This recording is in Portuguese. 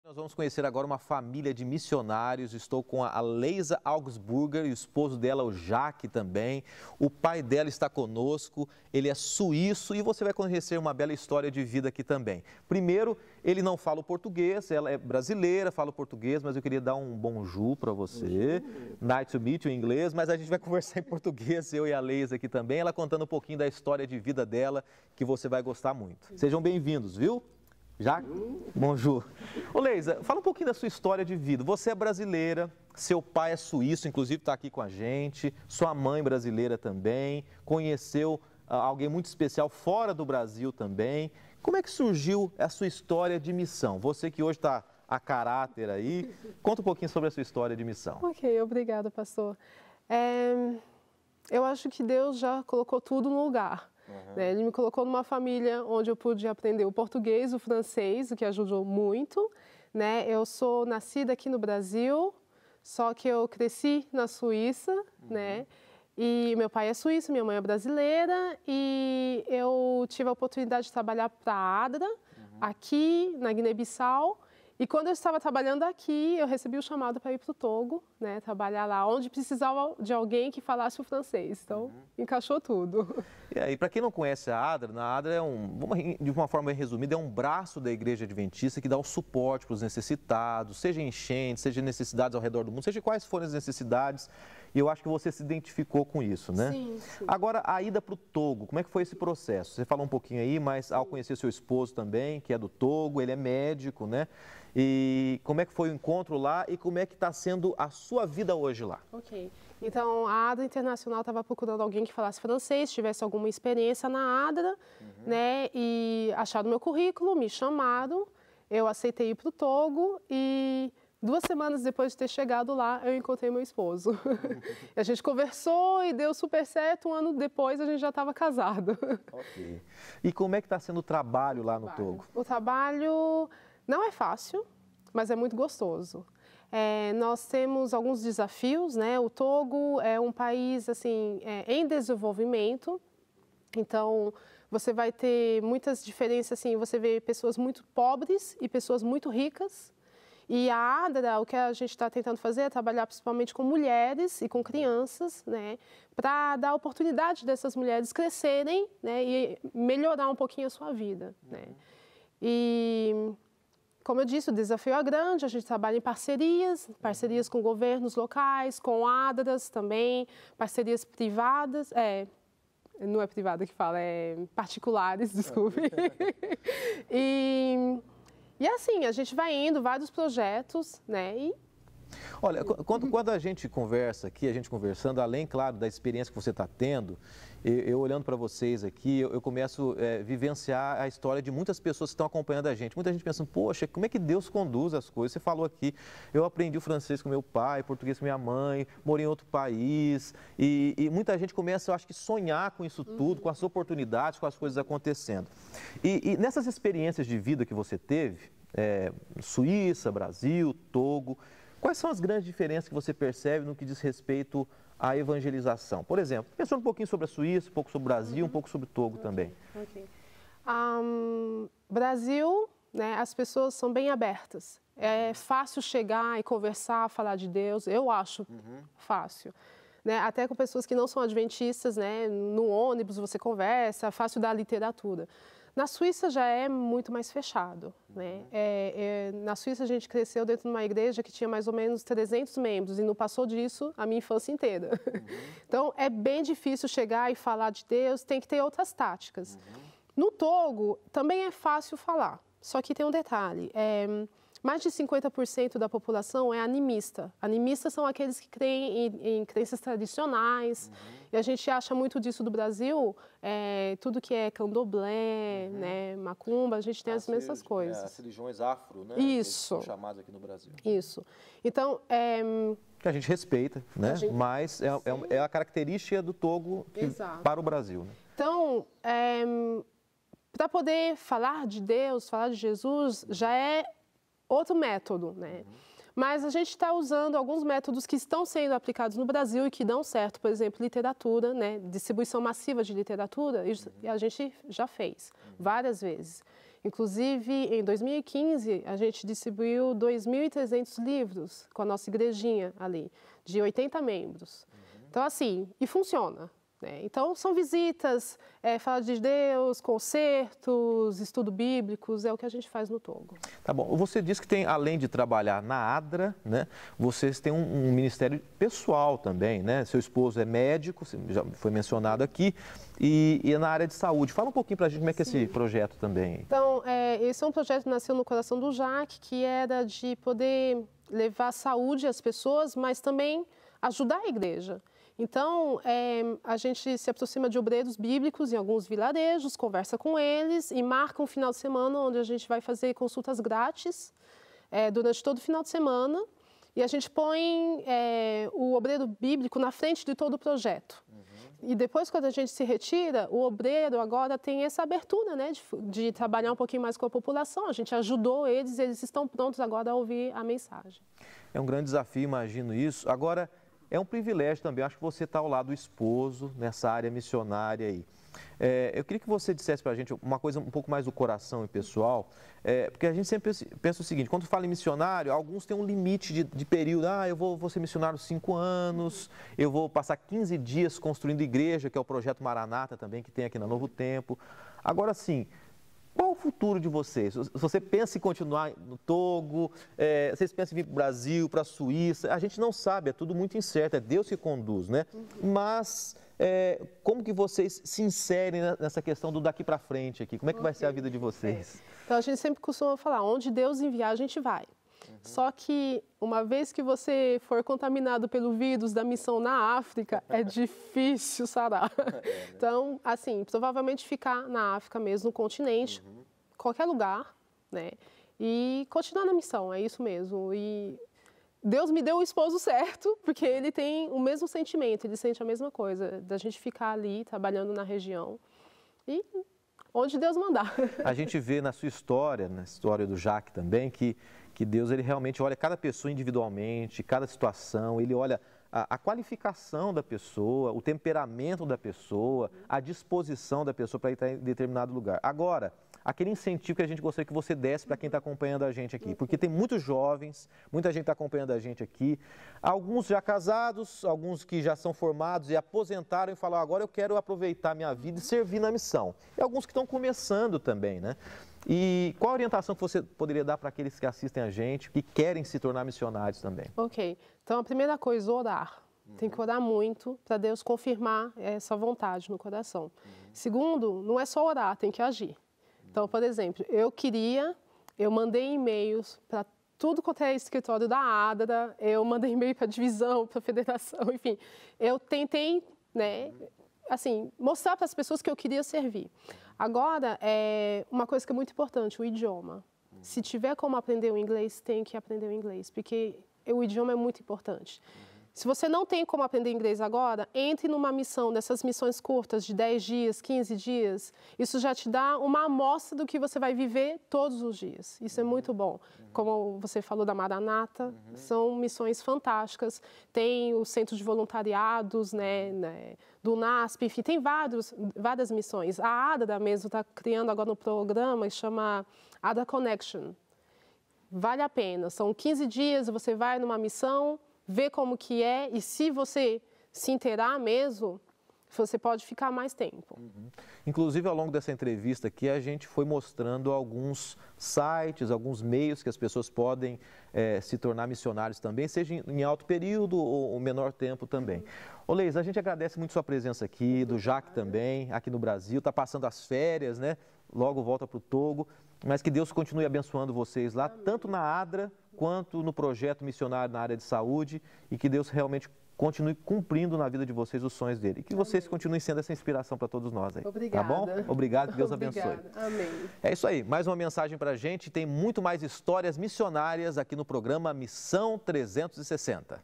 Nós vamos conhecer agora uma família de missionários. Estou com a Leisa Augsburger e o esposo dela, o Jaque, também. O pai dela está conosco, ele é suíço e você vai conhecer uma bela história de vida aqui também. Primeiro, ele não fala o português, ela é brasileira, fala o português, mas eu queria dar um bonjour para você. Nice to meet you em inglês, mas a gente vai conversar em português, eu e a Leisa aqui também, ela contando um pouquinho da história de vida dela, que você vai gostar muito. Sejam bem-vindos, viu? Já? Bonjour. Ô Leisa, fala um pouquinho da sua história de vida. Você é brasileira, seu pai é suíço, inclusive está aqui com a gente, sua mãe brasileira também, conheceu alguém muito especial fora do Brasil também. Como é que surgiu a sua história de missão? Você que hoje está a caráter aí, conta um pouquinho sobre a sua história de missão. Ok, obrigada, pastor. Eu acho que Deus já colocou tudo no lugar. Né? Ele me colocou numa família onde eu pude aprender o português, o francês, o que ajudou muito. Né? Eu sou nascida aqui no Brasil, só que eu cresci na Suíça, né? E meu pai é suíço, minha mãe é brasileira, e eu tive a oportunidade de trabalhar para a ADRA, aqui na Guiné-Bissau. E quando eu estava trabalhando aqui, eu recebi o chamado para ir para o Togo, né, trabalhar lá, onde precisava de alguém que falasse o francês. Então, encaixou tudo. E aí, para quem não conhece a ADRA, a ADRA de uma forma bem resumida, é um braço da Igreja Adventista que dá o suporte para os necessitados, seja enchentes, seja necessidades ao redor do mundo, seja quais forem as necessidades. E eu acho que você se identificou com isso, né? Sim, sim. Agora, a ida para o Togo, como é que foi esse processo? Você falou um pouquinho aí, mas ao conhecer seu esposo também, que é do Togo, ele é médico, né? E como é que foi o encontro lá e como é que está sendo a sua vida hoje lá? Ok. Então, a ADRA Internacional estava procurando alguém que falasse francês, tivesse alguma experiência na ADRA, né? E acharam meu currículo, me chamaram, eu aceitei ir para o Togo e 2 semanas depois de ter chegado lá, eu encontrei meu esposo. A gente conversou e deu super certo, 1 ano depois a gente já estava casado. Ok. E como é que está sendo o trabalho lá no Togo? O trabalho não é fácil, mas é muito gostoso. Nós temos alguns desafios, né? O Togo é um país assim, em desenvolvimento, então você vai ter muitas diferenças, assim, você vê pessoas muito pobres e pessoas muito ricas. E a ADRA, o que a gente está tentando fazer é trabalhar principalmente com mulheres e com crianças, né, para dar oportunidade dessas mulheres crescerem, né, e melhorar um pouquinho a sua vida. Né. E, como eu disse, o desafio é grande, a gente trabalha em parcerias com governos locais, com ADRAs também, parcerias privadas, não é privada que fala, é particulares, desculpe. E assim, a gente vai indo, vários projetos, né? Olha, quando a gente conversa aqui, a gente conversando, além, claro, da experiência que você está tendo, eu olhando para vocês aqui, eu começo a vivenciar a história de muitas pessoas que estão acompanhando a gente. Muita gente pensando, poxa, como é que Deus conduz as coisas? Você falou aqui, eu aprendi o francês com meu pai, português com minha mãe, morei em outro país, e muita gente começa, eu acho que, sonhar com isso tudo, com as oportunidades, com as coisas acontecendo. E nessas experiências de vida que você teve, Suíça, Brasil, Togo, quais são as grandes diferenças que você percebe no que diz respeito à evangelização? Por exemplo, pensando um pouquinho sobre a Suíça, um pouco sobre o Brasil, um pouco sobre o Togo também. Brasil, né, as pessoas são bem abertas. É fácil chegar e conversar, falar de Deus, eu acho fácil. Né, até com pessoas que não são adventistas, né, no ônibus você conversa, é fácil dar literatura. Na Suíça já é muito mais fechado, né? Na Suíça a gente cresceu dentro de uma igreja que tinha mais ou menos 300 membros e não passou disso a minha infância inteira. Então é bem difícil chegar e falar de Deus, tem que ter outras táticas. No Togo também é fácil falar, só que tem um detalhe. Mais de 50% da população é animista. Animistas são aqueles que creem em crenças tradicionais. E a gente acha muito disso do Brasil, tudo que é candomblé, né, macumba, a gente tem as mesmas coisas. As religiões afro, né? Isso. Que são chamadas aqui no Brasil. Isso. Então, que a gente respeita, né? Mas é a característica do Togo para o Brasil. Né? Então, para poder falar de Deus, falar de Jesus, já é outro método, né? Mas a gente está usando alguns métodos que estão sendo aplicados no Brasil e que dão certo, por exemplo, literatura, né? Distribuição massiva de literatura, e a gente já fez várias vezes. Inclusive, em 2015, a gente distribuiu 2.300 livros com a nossa igrejinha ali, de 80 membros. Então, assim, e funciona. Então, são visitas, fala de Deus, concertos, estudo bíblicos, é o que a gente faz no Togo. Tá bom. Você disse que tem, além de trabalhar na ADRA, né, vocês têm um ministério pessoal também, né? Seu esposo é médico, já foi mencionado aqui, e é na área de saúde. Fala um pouquinho pra gente como é que é esse projeto também. Então, esse é um projeto que nasceu no coração do Jacques, que era de poder levar saúde às pessoas, mas também ajudar a igreja. Então, a gente se aproxima de obreiros bíblicos em alguns vilarejos, conversa com eles e marca um final de semana onde a gente vai fazer consultas grátis durante todo o final de semana. E a gente põe o obreiro bíblico na frente de todo o projeto. E depois, quando a gente se retira, o obreiro agora tem essa abertura, né, de trabalhar um pouquinho mais com a população. A gente ajudou eles, eles estão prontos agora a ouvir a mensagem. É um grande desafio, imagino isso. Agora, é um privilégio também, acho que você está ao lado do esposo nessa área missionária aí. Eu queria que você dissesse para a gente uma coisa um pouco mais do coração e pessoal, porque a gente sempre pensa o seguinte, quando fala em missionário, alguns têm um limite de período, eu vou ser missionário 5 anos, eu vou passar 15 dias construindo igreja, que é o projeto Maranata também, que tem aqui na Novo Tempo. Agora sim, qual o futuro de vocês? Se você pensa em continuar no Togo, vocês pensam em vir para o Brasil, para a Suíça, a gente não sabe, é tudo muito incerto, é Deus que conduz, né? Mas como que vocês se inserem nessa questão do daqui para frente aqui? Como é que vai ser a vida de vocês? Então, a gente sempre costuma falar, onde Deus enviar, a gente vai. Só que, uma vez que você for contaminado pelo vírus da missão na África, é difícil sarar. Então, assim, provavelmente ficar na África mesmo, no continente, qualquer lugar, né? E continuar na missão, é isso mesmo. E Deus me deu o esposo certo, porque ele tem o mesmo sentimento, ele sente a mesma coisa, da gente ficar ali, trabalhando na região. E onde Deus mandar. A gente vê na sua história, na história do Jacques também, que Deus ele realmente olha cada pessoa individualmente, cada situação, ele olha a qualificação da pessoa, o temperamento da pessoa, a disposição da pessoa para estar em determinado lugar. Agora, aquele incentivo que a gente gostaria que você desse para quem está acompanhando a gente aqui, porque tem muitos jovens, muita gente está acompanhando a gente aqui, alguns já casados, alguns que já são formados e aposentaram e falam, agora eu quero aproveitar minha vida e servir na missão. E alguns que estão começando também, né? E qual a orientação que você poderia dar para aqueles que assistem a gente, que querem se tornar missionários também? Ok. Então, a primeira coisa, orar. Tem que orar muito para Deus confirmar essa vontade no coração. Segundo, não é só orar, tem que agir. Então, por exemplo, eu mandei e-mails para tudo quanto é escritório da ADRA, eu mandei e-mail para a divisão, para a federação, enfim. Eu tentei, né, assim, mostrar para as pessoas que eu queria servir. Agora, uma coisa que é muito importante, o idioma. Se tiver como aprender o inglês, tem que aprender o inglês, porque o idioma é muito importante. Se você não tem como aprender inglês agora, entre numa missão, dessas missões curtas de 10 dias, 15 dias. Isso já te dá uma amostra do que você vai viver todos os dias. Isso é muito bom. Como você falou da Maranata, são missões fantásticas. Tem o Centro de Voluntariados, né, do NASP, enfim, tem várias missões. A ADRA mesmo está criando agora um programa que chama ADRA Connection. Vale a pena. São 15 dias, você vai numa missão, vê como que é, e se você se inteirar mesmo, você pode ficar mais tempo. Inclusive, ao longo dessa entrevista aqui, a gente foi mostrando alguns sites, alguns meios que as pessoas podem se tornar missionários também, seja em alto período ou menor tempo também. Ô Leis, a gente agradece muito sua presença aqui, do Jacques também, aqui no Brasil, está passando as férias, né? Logo volta para o Togo, mas que Deus continue abençoando vocês lá, tanto na ADRA, quanto no projeto missionário na área de saúde, e que Deus realmente continue cumprindo na vida de vocês os sonhos dele. E que vocês continuem sendo essa inspiração para todos nós aí. Obrigada. Tá bom? Obrigado, que Deus abençoe. Amém. É isso aí, mais uma mensagem para a gente. Tem muito mais histórias missionárias aqui no programa Missão 360.